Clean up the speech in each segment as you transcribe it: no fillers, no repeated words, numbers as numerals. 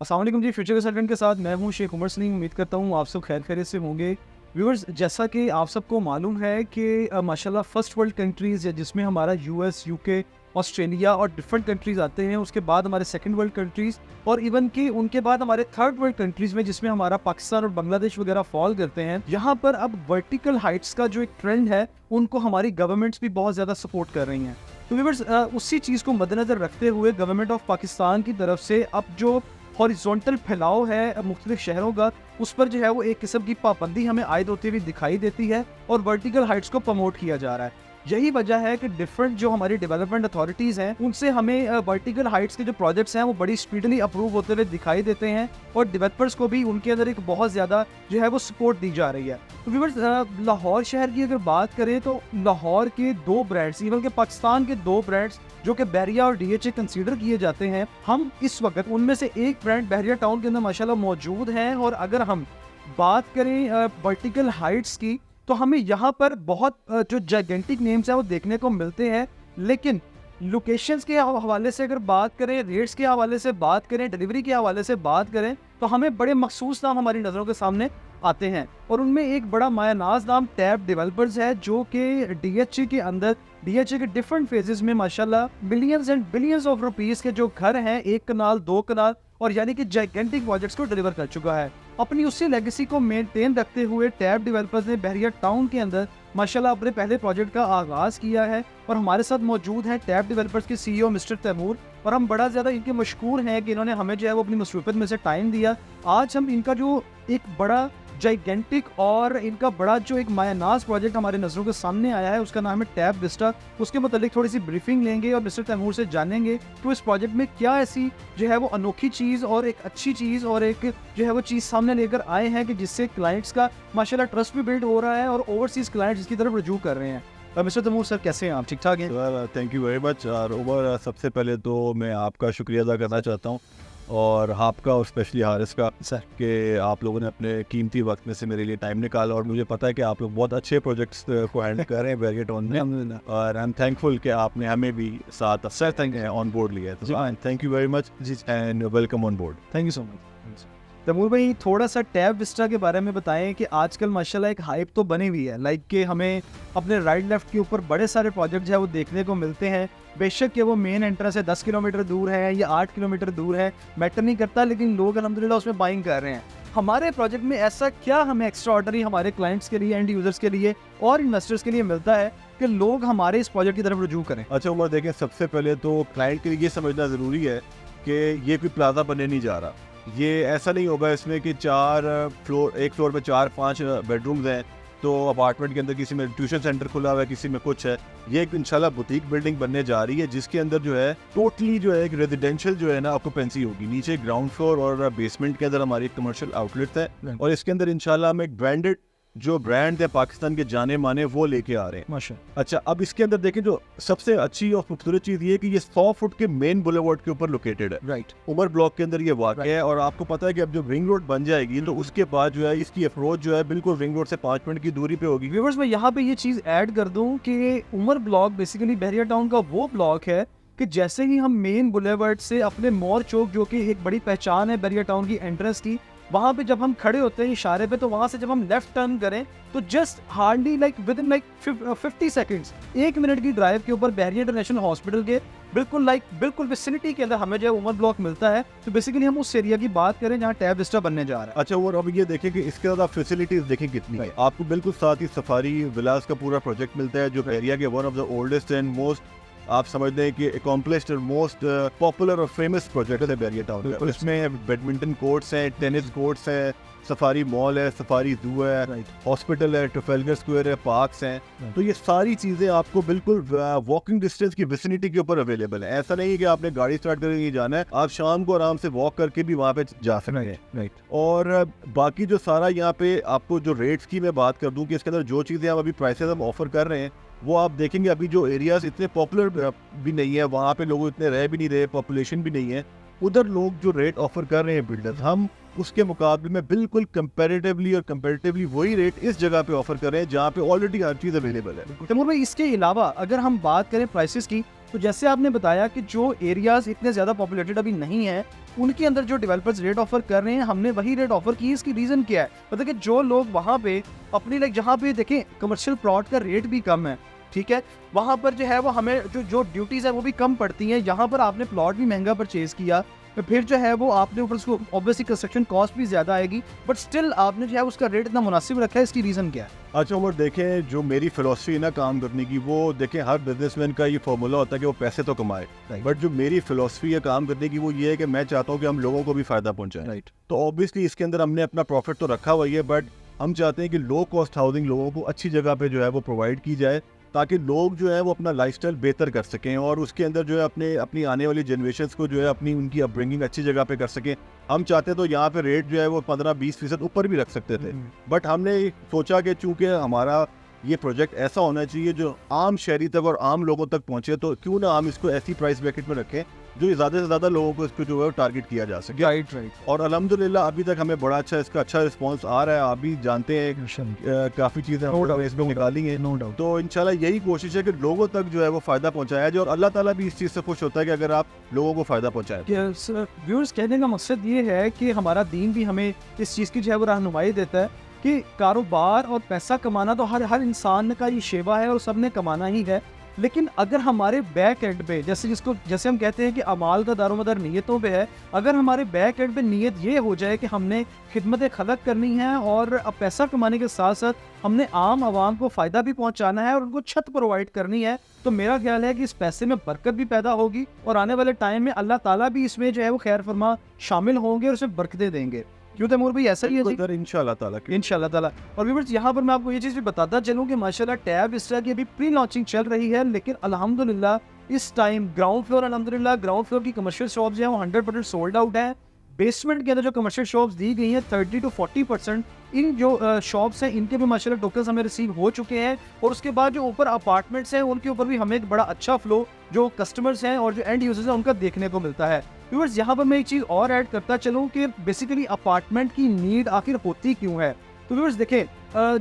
अस्सलाम वालेकुम जी, future consultant के साथ मैं हूं शेख उमर सलीम। उम्मीद करता हूं आप सब खैर खैरियत से होंगे। व्यूअर्स, जैसा कि आप सबको मालूम है कि माशाल्लाह फर्स्ट वर्ल्ड कंट्रीज़ है जिसमें हमारा यूएस, यूके, ऑस्ट्रेलिया और डिफरेंट कंट्रीज़ आते हैं। उसके बाद हमारे सेकंड वर्ल्ड कंट्रीज़ और इवन कि उनके बाद हमारे थर्ड वर्ल्ड कंट्रीज़ में जिसमें हमारा पाकिस्तान और बांग्लादेश वगैरह फॉल करते हैं। यहाँ पर अब वर्टिकल हाइट्स का जो एक ट्रेंड है उनको हमारी गवर्नमेंट्स भी बहुत ज़्यादा सपोर्ट कर रही हैं। तो व्यूअर्स, उसी चीज़ को मद्देनज़र रखते हुए गवर्नमेंट ऑफ पाकिस्तान की तरफ से अब जो हॉरिजॉन्टल फैलाव है मुख्तलिफ शहरों का, उस पर जो है वो एक किस्म की पाबंदी हमें आयद होती हुई दिखाई देती है और वर्टिकल हाइट्स को प्रमोट किया जा रहा है। यही वजह है कि डिफरेंट जो हमारी डेवलपमेंट अथॉरिटीज़ हैं उनसे हमें वर्टिकल हाइट्स के जो प्रोजेक्ट्स हैं वो बड़ी स्पीडली अप्रूव होते हुए दिखाई देते हैं और डेवलपर्स को भी उनके अंदर एक बहुत ज़्यादा जो है वो सपोर्ट दी जा रही है। तो व्यूअर्स, लाहौर शहर की अगर बात करें तो लाहौर के दो ब्रांड्स, इवन के पाकिस्तान के दो ब्रांड्स जो कि बहरिया और डीएचए कंसीडर किए जाते हैं, हम इस वक्त उनमें से एक ब्रांड बहरिया टाउन के अंदर माशाल्लाह मौजूद हैं। और अगर हम बात करें वर्टिकल हाइट्स की तो हमें यहाँ पर बहुत जो जाइगेंटिक नेम्स हैं वो देखने को मिलते हैं, लेकिन लोकेशंस के हवाले से अगर बात करें, रेट्स के हवाले से बात करें, डिलीवरी के हवाले से बात करें तो हमें बड़े मखसूस नाम हमारी नज़रों के सामने आते हैं। और उनमें एक बड़ा मायानाज नाम टैब डेवलपर्स है जो कि डीएचए के अंदर डीएचए के डिफरेंट फेजेस में माशाल्लाह billions and billions of rupees के जो घर हैं, 1 कनाल 2 कनाल और यानी कि जाइगेंटिक प्रोजेक्ट्स को डिलीवर कर चुका है। अपनी उसी लेगेसी को मेंटेन रखते हुए टैब डेवलपर्स ने बहरिया टाउन के अंदर माशाल्लाह अपने पहले प्रोजेक्ट का आगाज़ किया है। और हमारे साथ मौजूद हैं टैब डेवलपर्स के सीईओ मिस्टर तैमूर, और हम बड़ा ज़्यादा इनके मशकूर हैं कि इन्होंने हमें जो है वो अपनी मसरूफियत में से टाइम दिया। आज हम इनका जो एक बड़ा जाइगेंटिक और इनका बड़ा जो एक मायानाज प्रोजेक्ट हमारे नज़रों के सामने आया है उसका नाम है टैब विस्टा, उसके मतलब थोड़ी सी ब्रीफिंग लेंगे और मिस्टर तैमूर से जानेंगे तो इस प्रोजेक्ट में क्या ऐसी जो है वो अनोखी चीज़ और एक अच्छी चीज़ और एक जो है वो चीज़ सामने लेकर आए हैं कि जिससे क्लाइंट्स का माशाल्लाह ट्रस्ट भी बिल्ड हो रहा है और ओवरसीज़ क्लाइंट्स इसकी तरफ रजू कर रहे हैं। मिस्टर तैमूर सर, कैसे हैं आप? ठीक ठाक हैं sir? Thank you very much. और उमर, सबसे पहले तो मैं आपका शुक्रिया अदा करना चाहता हूँ और आपका और स्पेशली हारिस का सर कि आप लोगों ने अपने कीमती वक्त में से मेरे लिए टाइम निकाला। और मुझे पता है कि आप लोग बहुत अच्छे प्रोजेक्ट्स को हैंडल कर रहे हैं बहरिया टाउन में, और आई एम थैंकफुल कि आपने हमें भी साथ sir thank you on board लिया है। तो थैंक यू वेरी मच जी, and welcome on board. Thank you so much. Taimur भाई, थोड़ा सा टैब विस्टा के बारे में बताएं कि आजकल माशाल्लाह एक हाइप तो बनी हुई है, लाइक कि हमें अपने राइट लेफ्ट के ऊपर बड़े सारे प्रोजेक्ट जो है वो देखने को मिलते हैं। बेशक कि वो मेन एंट्रेंस से 10 किलोमीटर दूर है या 8 किलोमीटर दूर है, मैटर नहीं करता, लेकिन लोग अल्हम्दुलिल्लाह उसमें बाइंग कर रहे हैं। हमारे प्रोजेक्ट में ऐसा क्या हमें एक्स्ट्रा ऑर्डनरी हमारे क्लाइंट्स के लिए, एंड यूजर्स के लिए और इन्वेस्टर्स के लिए मिलता है कि लोग हमारे इस प्रोजेक्ट की तरफ रुजू करें? अच्छा उमर, देखें, सबसे पहले तो क्लाइंट के लिए ये समझना ज़रूरी है कि ये कोई प्लाजा बनने नहीं जा रहा। ये ऐसा नहीं होगा इसमें कि एक फ्लोर पे 4-5 बेडरूम्स हैं तो अपार्टमेंट के अंदर किसी में ट्यूशन सेंटर खुला हुआ है, किसी में कुछ है। ये एक इंशाल्लाह बुटीक बिल्डिंग बनने जा रही है जिसके अंदर जो है टोटली जो है एक रेजिडेंशियल जो है ना ऑक्यूपेंसी होगी। नीचे ग्राउंड फ्लोर और बेसमेंट के अंदर हमारी कमर्शियल आउटलेट है और इसके अंदर इंशाल्लाह हम एक ब्रांडेड जो ब्रांड है पाकिस्तान के जाने माने वो लेके आ रहे हैं। माशाअल्लाह। अच्छा, अब इसके अंदर देखें, जो सबसे अच्छी और खूबसूरत चीज़ ये है कि ये 100 फुट के मेन बुलेवार्ड के ऊपर लोकेटेड है। राइट। उमर ब्लॉक के अंदर ये वाक़ है। और आपको पता है कि अब जब रिंग रोड बन जाएगी तो उसके बाद जो है इसकी अप्रोच जो है बिल्कुल रिंग रोड से 5 मिनट की दूरी पे होगी। व्यूअर्स, मैं यहाँ पे ये चीज़ ऐड कर दूँ कि उमर ब्लॉक बेसिकली बहरिया टाउन का वो ब्लॉक है कि जैसे ही हम मेन बुलेवार्ड से अपने मोर चौक, जो कि एक बड़ी पहचान है बहरिया टाउन की एंट्रेंस की, वहाँ पे जब हम खड़े होते हैं इशारे पे, तो वहाँ से जब हम लेफ्ट टर्न करें तो just hardly with in 50 seconds, 1 minute की ड्राइव के ऊपर बहरिया इंटरनेशनल हॉस्पिटल के बिल्कुल विसिनिटी के अंदर हमें जो है उमर ब्लॉक मिलता है। तो बेसिकली हम उस एरिया की बात करें जहाँ टैब विस्टा बनने जा रहा है। अच्छा, और अब ये देखें कि इसके बाद आप फैसिलिटीज देखें कितनी है। आपको बिल्कुल साथ ही सफारी विलास का पूरा प्रोजेक्ट मिलता है जो एरिया के one of the oldest and most, आप समझ लें कि अकॉम्प्लिश्ड और मोस्ट पॉपुलर और फेमस प्रोजेक्ट है बहरिया टाउन का। इसमें बैडमिंटन कोर्ट्स हैं, टेनिस कोर्ट्स हैं, सफारी मॉल है, सफारी जू है, हॉस्पिटल है, ट्रफेलगर स्क्वायर है, पार्क्स हैं। तो ये सारी चीज़ें आपको बिल्कुल वॉकिंग डिस्टेंस की विसिनिटी के ऊपर अवेलेबल है। ऐसा नहीं है कि आपने गाड़ी स्टार्ट करके जाना है, आप शाम को आराम से वॉक करके भी वहाँ पे जा सकते हैं। राइट। और बाकी जो सारा यहाँ पे आपको जो रेट्स की मैं बात कर दूँ कि इसके अंदर जो चीज़ें हम अभी प्राइसेस हम ऑफर कर रहे हैं वो आप देखेंगे। अभी जो एरियाज इतने पॉपुलर भी नहीं है, वहाँ पे लोग इतने रह भी नहीं रहे, पॉपुलेशन भी नहीं है, उधर लोग जो रेट ऑफर कर रहे हैं बिल्डर्स, हम उसके मुकाबले में बिल्कुल कंपैरेटिवली वही रेट इस जगह पे ऑफर कर रहे हैं जहाँ पे ऑलरेडी हर चीज़ अवेलेबल है। तैमूर भाई, इसके अलावा अगर हम बात करें प्राइसेस की तो जैसे आपने बताया कि जो एरियाज़ इतने ज़्यादा पॉपुलेटेड अभी नहीं है, उनके अंदर जो डेवलपर्स रेट ऑफर कर रहे हैं, हमने वही रेट ऑफर की। इसकी रीज़न क्या है? मतलब कि जो लोग वहाँ पे अपनी लाइक जहाँ पे देखें कमर्शियल प्लॉट का रेट भी कम है, ठीक है, वहाँ पर जो है वो हमें जो ड्यूटीज़ है वो भी कम पड़ती हैं। यहाँ पर आपने प्लॉट भी महंगा परचेज़ किया, तो फिर जो है वो आपने ऊपर उसको ऑब्वियसली कंस्ट्रक्शन कॉस्ट भी ज़्यादा आएगी, बट स्टिल आपने जो है उसका रेट इतना मुनासिब रखा है। इसकी रीज़न क्या है? अच्छा उमर, देखें जो मेरी फिलॉसफी है ना काम करने की, वो देखें हर बिजनेसमैन का ये फॉर्मूला होता है कि वो पैसे तो कमाए, बट जो मेरी फिलॉसफी है काम करने की वो ये है कि मैं चाहता हूँ कि हम लोगों को भी फ़ायदा पहुँचाएं। तो ऑब्वियसली इसके अंदर हमने अपना प्रॉफिट तो रखा हुआ ही है, बट हम चाहते हैं कि लो कॉस्ट हाउसिंग लोगों को अच्छी जगह पे जो है वो प्रोवाइड की जाए, ताकि लोग जो है वो अपना लाइफस्टाइल बेहतर कर सकें और उसके अंदर जो है अपनी आने वाली जनरेशन्स को जो है उनकी अपब्रिंगिंग अच्छी जगह पे कर सकें। हम चाहते तो यहाँ पे रेट जो है वो 15-20% ऊपर भी रख सकते थे, बट हमने सोचा कि चूंकि हमारा ये प्रोजेक्ट ऐसा होना चाहिए जो आम शहरी तक और आम लोगों तक पहुँचे, तो क्यों ना हम इसको ऐसी प्राइस ब्रैकेट में रखें जो ज़्यादा से ज़्यादा लोगों को इसको जो है टारगेट किया जा सके। राइट। और अल्हम्दुलिल्लाह अभी तक हमें बड़ा इसका अच्छा रिस्पांस आ रहा है। आप भी जानते हैं काफ़ी चीज़ें हम इसमें निकाली हैं, नो डाउट। तो इंशाल्लाह यही कोशिश है कि लोगों तक जो है वो फ़ायदा पहुंचाया जाए, और अल्लाह ताला भी इस चीज़ से खुश होता है कि अगर आप लोगों को फ़ायदा पहुंचाएं। व्यूअर्स, कहने का मकसद ये है कि हमारा दीन भी हमें इस चीज़ की जो है वो रहनुमाई देता है कि कारोबार और पैसा कमाना तो हर इंसान का ये शेवा है और सब ने कमाना ही है, लेकिन अगर हमारे बैक एंड पे जैसे हम कहते हैं कि अमाल का दारोमदार नीयतों पे है, अगर हमारे बैक एंड पे नीयत ये हो जाए कि हमने खिदमत खलक करनी है और अब पैसा कमाने के साथ साथ हमने आम आवाम को फ़ायदा भी पहुंचाना है और उनको छत प्रोवाइड करनी है, तो मेरा ख्याल है कि इस पैसे में बरकत भी पैदा होगी और आने वाले टाइम में अल्लाह ताला भी इसमें जो है वो खैर फरमा शामिल होंगे और उसमें बरकतें देंगे। क्यों तैमूर भाई, ऐसा ही है जी? इंशाल्लाह ताला। और व्यूअर्स, यहाँ पर मैं आपको ये चीज़ भी बताता चलूँ कि माशाल्लाह टैब इस तरह की अभी प्री लॉन्चिंग चल रही है, लेकिन अल्हम्दुलिल्लाह इस टाइम ग्राउंड फ्लोर की कमर्शियल शॉप्स जो है वो 100% सोल्ड आउट है। बेसमेंट के अंदर जो कमर्शियल शॉप्स दी गई हैं 30 to 40% इन जो शॉप्स हैं इनके भी माशाल्लाह टोकन्स हमें रिसीव हो चुके हैं, और उसके बाद जो ऊपर अपार्टमेंट्स हैं उनके ऊपर भी हमें एक बड़ा अच्छा फ्लो जो कस्टमर्स हैं और जो एंड यूजर्स हैं उनका देखने को मिलता है। व्यूअर्स, यहाँ पर मैं एक चीज़ और ऐड करता चलूँ कि बेसिकली अपार्टमेंट की नीड आखिर होती क्यों है। तो व्यूअर्स देखें,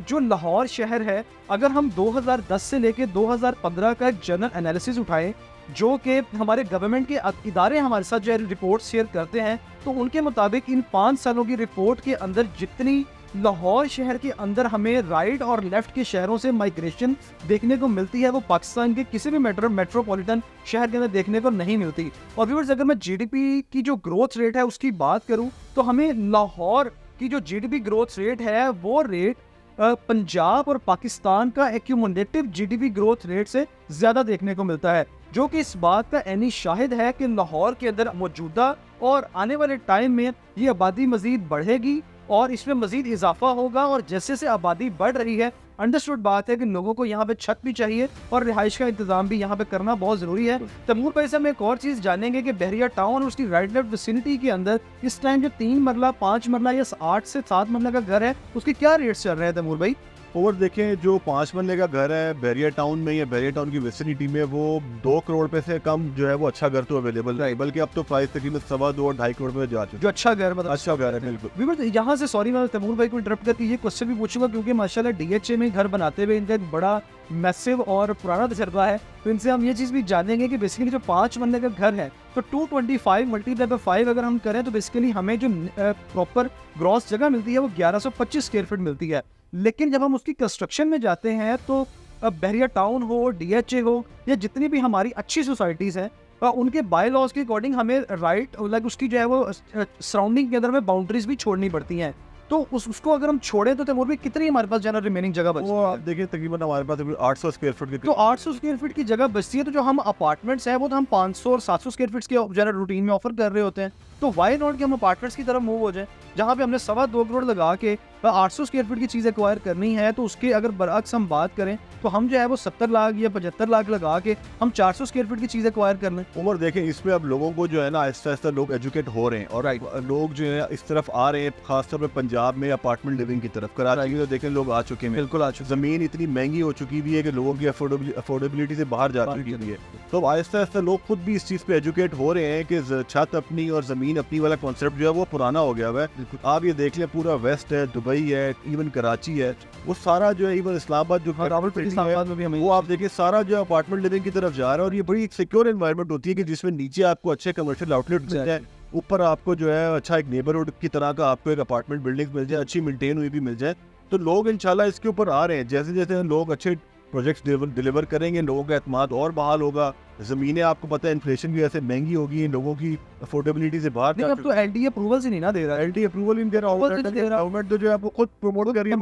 जो लाहौर शहर है, अगर हम 2010 से लेके 2015 का एक जनरल एनालिसिस उठाएं जो कि हमारे गवर्नमेंट के इदारे हमारे साथ जो रिपोर्ट शेयर करते हैं, तो उनके मुताबिक इन 5 सालों की रिपोर्ट के अंदर जितनी लाहौर शहर के अंदर हमें राइट और लेफ्ट के शहरों से माइग्रेशन देखने को मिलती है, वो पाकिस्तान के किसी भी मेट्रोपॉलिटन शहर के अंदर देखने को नहीं मिलती। और व्यूअर्स, अगर मैं जीडीपी की जो ग्रोथ रेट है उसकी बात करूं, तो हमें लाहौर की जो जीडीपी ग्रोथ रेट है वो रेट पंजाब और पाकिस्तान का एक्यूमुलेटिव जीडीपी ग्रोथ रेट से ज़्यादा देखने को मिलता है, जो कि इस बात का ऐनी शाहिद है कि लाहौर के अंदर मौजूदा और आने वाले टाइम में ये आबादी मज़ीद बढ़ेगी और इसमें मज़ीद इजाफा होगा। और जैसे जैसे आबादी बढ़ रही है, अंडरस्टूड बात है कि लोगों को यहाँ पे छत भी चाहिए और रिहाइश का इंतजाम भी यहाँ पे करना बहुत ज़रूरी है। तैमूर भाई से हम एक और चीज़ जानेंगे कि बहरिया टाउन और उसकी राइट लेफ्ट विसिनिटी के अंदर इस टाइम जो 3 मरला 5 मरला या 8 से 7 मरला का घर है उसके क्या रेट्स चल रहे हैं तैमूर भाई? और देखें, जो 5 मरले का घर है बहरिया टाउन में या बहरिया टाउन की विसिनिटी में, वो 2 करोड़ रुपए से कम जो है वो अच्छा घर तो अवेलेबल है, बल्कि अब तो प्राइस तकरीबन 2.25 और 2.5 करोड़ रुपए जा चुके। जो अच्छा घर मतलब अच्छा घर है, बिल्कुल। यहाँ से सॉरी मैं तैमूर भाई को इंटरप्ट करके ये क्वेश्चन भी पूछूंगा, क्योंकि माशाल्लाह डीएचए में घर बनाते हुए इनका एक बड़ा मैसिव और पुराना तजर्बा है, तो इनसे हम ये चीज़ भी जानेंगे कि बेसिकली जो 5 मरले का घर है, तो 225 मल्टीप्लाई बाय 5 अगर हम करें तो बेसिकली हमें जो प्रॉपर ग्रॉस जगह मिलती है वो 1125 स्क्वायर फीट मिलती है। लेकिन जब हम उसकी कंस्ट्रक्शन में जाते हैं तो बहरिया टाउन हो, डीएचए हो या जितनी भी हमारी अच्छी सोसाइटीज़ हैं, उनके बाय लॉज के अकॉर्डिंग हमें राइट लाइक उसकी जो है वो सराउंडिंग के अंदर में बाउंड्रीज भी छोड़नी पड़ती हैं। तो उसको अगर हम छोड़े तो तैमूर भाई कितनी हमारे पास जाना रिमेनिंग जगह बचती है? देखिए तकरीबन हमारे पास 800 स्क्वायर फीट की, तो 800 स्क्वायर फीट की जगह बचती है। तो जो हम अपार्टमेंट्स हैं वो तो हम 500 और 700 स्क्वायर फीट के जरा रूटीन में ऑफर कर रहे होते हैं, तो वाई नॉट कि हम अपार्टमेंट्स की तरफ मूव हो जाए, जहाँ पे हमने 2.25 करोड़ लगा के 800 स्क्वायर फीट की चीज़ एक्वायर करनी है। तो उसके अगर बरअक्स हम बात करें तो हम जो है वो 70 लाख या 75 लाख लगा के हम 400 स्क्वायर फीट की चीज़ एक्वायर कर लें। उमर देखें, इसमें अब लोगों को जो है ना आहिस्ता आहिस्ता लोग एजुकेट हो रहे हैं और लोग जो है इस तरफ आ रहे हैं, खासतौर पर पंजाब में अपार्टमेंट लिविंग की तरफ। कराची में तो देखें लोग आ चुके हैं, बिल्कुल आ चुके। ज़मीन इतनी महंगी हो चुकी भी है कि लोगों की अफोर्डेबिलिटी से बाहर जा चुकी है। तो आहिस्ता आहिस्ता लोग खुद भी इस चीज़ पे एजुकेट हो रहे हैं कि छत अपनी और ज़मीन अपनी वाला कॉन्सेप्ट जो है वो पुराना हो गया हुआ है। बिल्कुल आप ये देख लें, पूरा वेस्ट है, दुबई है, इवन कराची है, वो सारा जो है, इवन इस्लामाबाद जो रावलपिंडी इस्लामाबाद में भी हमें वो आप देखिए सारा जो अपार्टमेंट लिविंग की तरफ जा रहा है। और ये बड़ी एक सिक्योर एनवायरनमेंट होती है कि जिसमें नीचे आपको अच्छे कमर्शियल आउटलेट मिल जाए, ऊपर आपको जो है अच्छा एक नेबरहुड की तरह का आपको एक अपार्टमेंट बिल्डिंग मिल जाए, अच्छी मेंटेन हुई भी मिल जाए। तो लोग इंशाल्लाह इसके ऊपर आ रहे हैं। जैसे जैसे लोग अच्छे प्रोजेक्ट्स डिलीवर करेंगे, लोगों का एतमाद और बहाल होगा। ज़मीनें आपको पता है इन्फ्लेशन की वजह से महंगी होगी, लोगों की अफोर्डेबिलिटी से बाहर। अब तो एलडी अप्रूवल से नहीं ना दे रहा है, एलडी अप्रूवल भी नहीं दे रहा, गवर्नमेंट तो जो है आपको खुद प्रमोट कर रही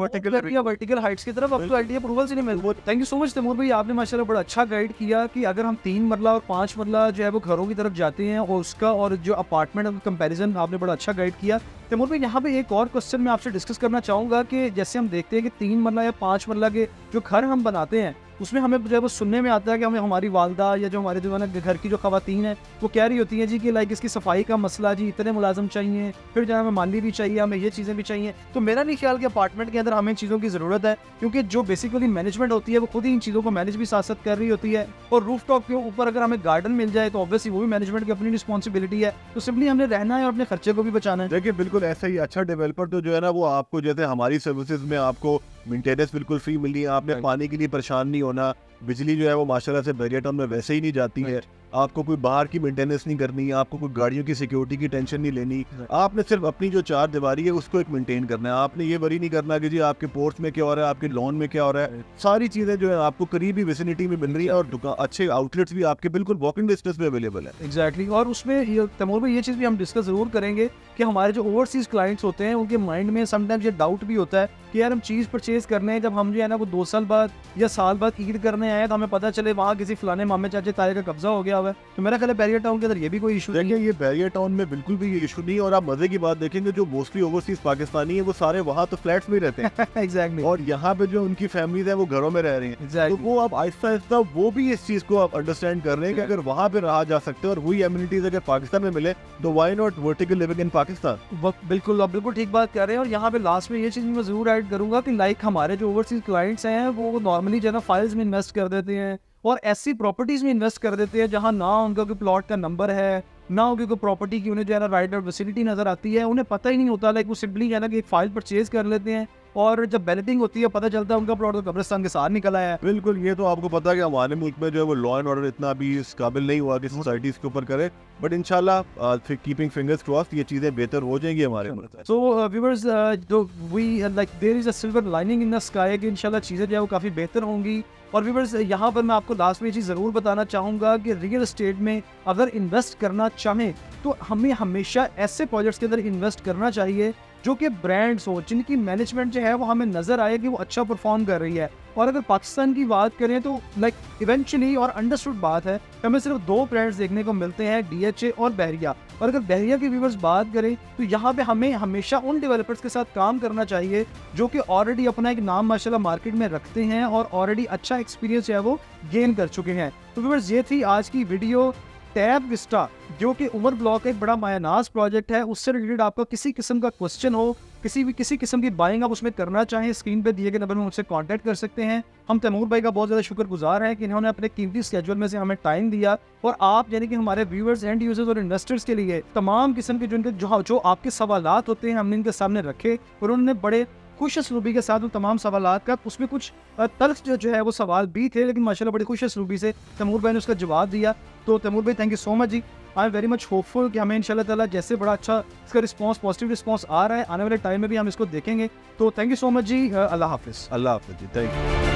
है वर्टिकल हाइट्स की तरफ। अब तो एलडी अप्रूवल से नहीं मिल रहा। Thank you so much Taimur भाई, आपने माशाल्लाह बड़ा अच्छा गाइड किया कि अगर हम 3 मरला और 5 मरला जो है वो घरों की तरफ जाते हैं और उसका और जो अपार्टमेंट का कंपैरिजन आपने बड़ा अच्छा गाइड किया। तैमूर भाई यहाँ पे एक और क्वेश्चन मैं आपसे डिस्कस करना चाहूँगा कि जैसे हम देखते हैं कि 3 मरला या 5 मरला के जो घर हम बनाते हैं उसमें हमें जो है वो सुनने में आता है कि हमें हमारी वालदा या जो हमारे जो है ना घर की जो ख़वातीन है वो कह रही होती हैं जी कि लाइक इसकी सफाई का मसला जी, इतने मुलाजम चाहिए, फिर जो है हमें माली भी चाहिए, हमें ये चीज़ें भी चाहिए। तो मेरा नहीं ख्याल कि अपार्टमेंट के अंदर हमें चीज़ों की ज़रूरत है, क्योंकि जो बेसिकली मैनेजमेंट होती है वो खुद ही इन चीज़ों को मैनेज भी साथ साथ कर रही होती है। और रूफ टॉप के ऊपर अगर हमें गार्डन मिल जाए तो ऑब्वियसली वो भी मैनेजमेंट की अपनी रिस्पॉन्सिबिलिटी है। तो सिंपली हमने रहना है और अपने खर्चे को भी बचाना है। देखिए बिल्कुल ऐसा ही। अच्छा डेवलपर तो जो है ना वो आपको जैसे हमारी सर्विसेज में आपको मेंटेनेंस बिल्कुल फ्री मिली है, आपने पानी के लिए परेशान नहीं होना, बिजली जो है वो माशाल्लाह से बैरियर टाउन में वैसे ही नहीं जाती है, आपको कोई बाहर की मेंटेनेंस नहीं करनी, आपको कोई गाड़ियों की सिक्योरिटी की टेंशन नहीं लेनी, आपने सिर्फ अपनी जो 4 दीवारी है उसको एक मेंटेन करना है। आपने ये वरी नहीं करना कि जी आपके पोर्ट्स में क्या हो रहा है, आपके लॉन में क्या हो रहा है। सारी चीज़ें जो है आपको करीबी विसिनिटी में मिल रही है और दुकान अच्छे आउटलेट्स भी आपके बिल्कुल वॉकिंग डिस्टेंस में अवेलेबल है। एग्जैक्टली। और उसमें तैमूर भाई ये चीज़ भी हम डिस्कस ज़रूर करेंगे कि हमारे जो ओवरसीज़ क्लाइंट्स होते हैं उनके माइंड में समटाइम्स ये डाउट भी होता है कि यार हम चीज़ परचेज़ करने हैं, जब हम जो है ना वो 2 साल बाद या साल बाद ईद करने आए तो हमें पता चले वहाँ किसी फलाने मामे चाचे ताए का कब्जा हो गया हुआ है। तो मेरा ख्याल है बैरियर टाउन के अंदर ये भी कोई इशू नहीं देखिए, ये बैरियर टाउन में बिल्कुल भी ये इशू नहीं है। और आप मजे की बात देखेंगे, जो मोस्टली ओवरसीज पाकिस्तानी है वो सारे वहाँ तो फ्लैट्स में रहते हैं। एग्जैक्टली। और यहाँ पे जो उनकी फैमिलीज है वो घरों में रह रही हैं। Exactly. तो वो अब आहिस्ता आहिस्ता वो भी इस चीज को आप अंडरस्टैंड कर रहे हैं कि अगर वहाँ पे रहा जा सकते हैं और वही एमिनिटीज अगर पाकिस्तान में मिले तो why not vertical living in Pakistan. बिल्कुल, आप बिल्कुल ठीक बात कर रहे हैं। और यहाँ पे लास्ट में ये चीज़ मैं ज़रूर ऐड करूँगा कि लाइक हमारे जो ओवरसीज क्लाइंट्स हैं वो नॉर्मली जो है ना फाइल्स में इन्वेस्ट कर देते हैं और ऐसी प्रॉपर्टीज़ में इन्वेस्ट कर देते हैं जहाँ ना उनका कोई प्लॉट का नंबर है, ना उनकी कोई प्रॉपर्टी की उन्हें जो है ना राइट और फैसिलिटी नज़र आती है, उन्हें पता ही नहीं होता। लाइक वो सिंपली जो है ना कि एक फाइल परचेज कर लेते हैं और जब बैलेटिंग होती है पता चलता है उनका प्लॉट तो कब्रिस्तान के साथ निकल आया है। बिल्कुल, ये तो आपको पता है कि हमारे मुल्क में जो है वो लॉ एंड ऑर्डर इतना भी इस काबिल नहीं हुआ कि सोसाइटी इसके ऊपर करे। बट इंशाल्लाह कीपिंग फिंगर्स क्रॉस्ड ये चीज़ें बेहतर हो जाएंगी हमारे मुल्क में। So viewers, there is a silver lining in the sky कि इंशाल्लाह चीज़ें जो है वो काफ़ी बेहतर होंगी। और व्यूअर्स, यहाँ पर मैं आपको लास्ट में ये चीज़ ज़रूर बताना चाहूँगा कि रियल एस्टेट में अगर इन्वेस्ट करना चाहें तो हमें हमेशा ऐसे प्रोजेक्ट्स के अंदर इन्वेस्ट करना चाहिए जो कि ब्रांड्स हो, जिनकी मैनेजमेंट जो है वो हमें नज़र आए कि वो अच्छा परफॉर्म कर रही है। और अगर पाकिस्तान की बात करें तो लाइक इवेंचुअली और अंडरस्टूड बात है, हमें सिर्फ 2 ब्रांड्स देखने को मिलते हैं, DHA और बहरिया। और अगर बहरिया के व्यूवर्स बात करें तो यहाँ पे हमें हमेशा उन डेवलपर्स के साथ काम करना चाहिए जो कि ऑलरेडी अपना एक नाम माशाल्लाह मार्केट में रखते हैं और ऑलरेडी अच्छा एक्सपीरियंस है वो गेन कर चुके हैं। तो व्यूवर्स, ये थी आज की वीडियो। टैब विस्टा जो कि उमर ब्लॉक का एक बड़ा मायनाज प्रोजेक्ट है, उससे रिलेटेड आपका किसी किस्म का क्वेश्चन हो, किसी किस्म की बाइंग आप उसमें करना चाहें, स्क्रीन पे दिए गए नंबर में मुझसे कांटेक्ट कर सकते हैं। हम तैमूर भाई का बहुत ज़्यादा शुक्रगुजार हैं कि इन्होंने अपने कीमती स्केड्यूल में से हमें टाइम दिया और आप यानी कि हमारे व्यूअर्स एंड यूजर्स और इन्वेस्टर्स के लिए तमाम किस्म के जो आपके सवालात होते हैं हमने इनके सामने रखे और उन्होंने बड़े खुश असलूबी के साथ उन तमाम सवालात का, उसमें कुछ तल्ख जो है वो सवाल भी थे लेकिन माशाल्लाह बड़ी खुश असलूबी से तैमूर भाई ने उसका जवाब दिया। तो तैमूर भाई, थैंक यू सो मच जी। I am very much hopeful कि हमें इंशाल्लाह ताला जैसे बड़ा अच्छा इसका रिस्पांस, पॉजिटिव रिस्पांस आ रहा है, आने वाले टाइम में भी हम इसको देखेंगे। तो थैंक यू सो मच जी। अल्लाह हाफिज़। अल्लाह हाफिज़ जी, थैंक यू।